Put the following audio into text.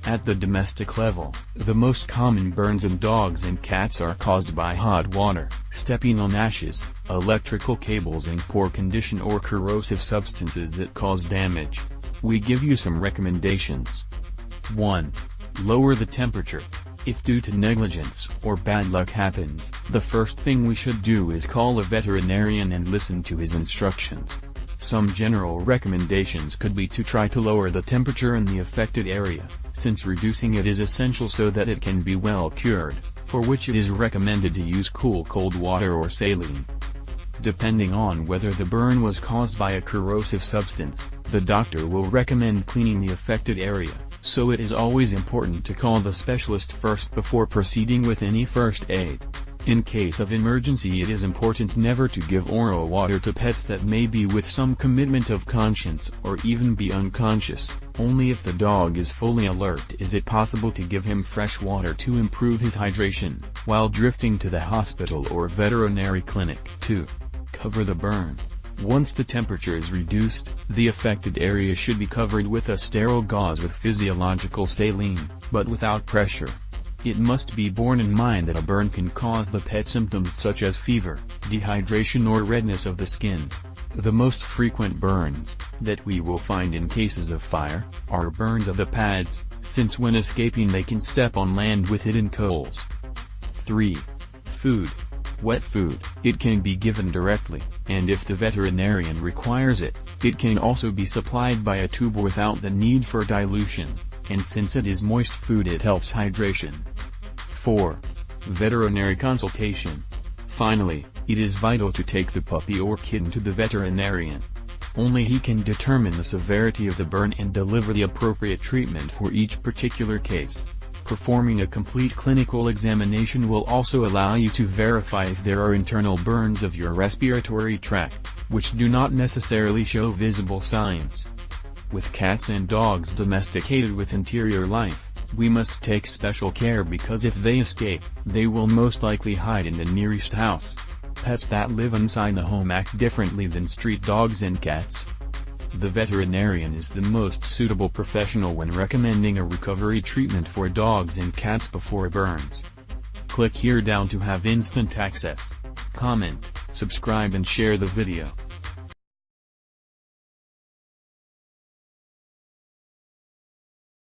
At the domestic level, the most common burns in dogs and cats are caused by hot water, stepping on ashes, electrical cables in poor condition or corrosive substances that cause damage. We give you some recommendations. 1. Lower the temperature. If due to negligence or bad luck happens, the first thing we should do is call a veterinarian and listen to his instructions. Some general recommendations could be to try to lower the temperature in the affected area, since reducing it is essential so that it can be well cured, for which it is recommended to use cool cold water or saline. Depending on whether the burn was caused by a corrosive substance, the doctor will recommend cleaning the affected area, so it is always important to call the specialist first before proceeding with any first aid. In case of emergency, it is important never to give oral water to pets that may be with some commitment of conscience or even be unconscious. Only if the dog is fully alert is it possible to give him fresh water to improve his hydration, while drifting to the hospital or veterinary clinic. 2. Cover the burn. Once the temperature is reduced, the affected area should be covered with a sterile gauze with physiological saline, but without pressure. It must be borne in mind that a burn can cause the pet symptoms such as fever, dehydration or redness of the skin. The most frequent burns, that we will find in cases of fire, are burns of the pads, since when escaping they can step on land with hidden coals. 3. Food. Wet food. It can be given directly, and if the veterinarian requires it, it can also be supplied by a tube without the need for dilution, and since it is moist food it helps hydration. 4. Veterinary consultation. Finally, it is vital to take the puppy or kitten to the veterinarian. Only he can determine the severity of the burn and deliver the appropriate treatment for each particular case. Performing a complete clinical examination will also allow you to verify if there are internal burns of your respiratory tract, which do not necessarily show visible signs. With cats and dogs domesticated with interior life, we must take special care because if they escape, they will most likely hide in the nearest house. Pets that live inside the home act differently than street dogs and cats. The veterinarian is the most suitable professional when recommending a recovery treatment for dogs and cats before burns. Click here down to have instant access. Comment, subscribe and share the video.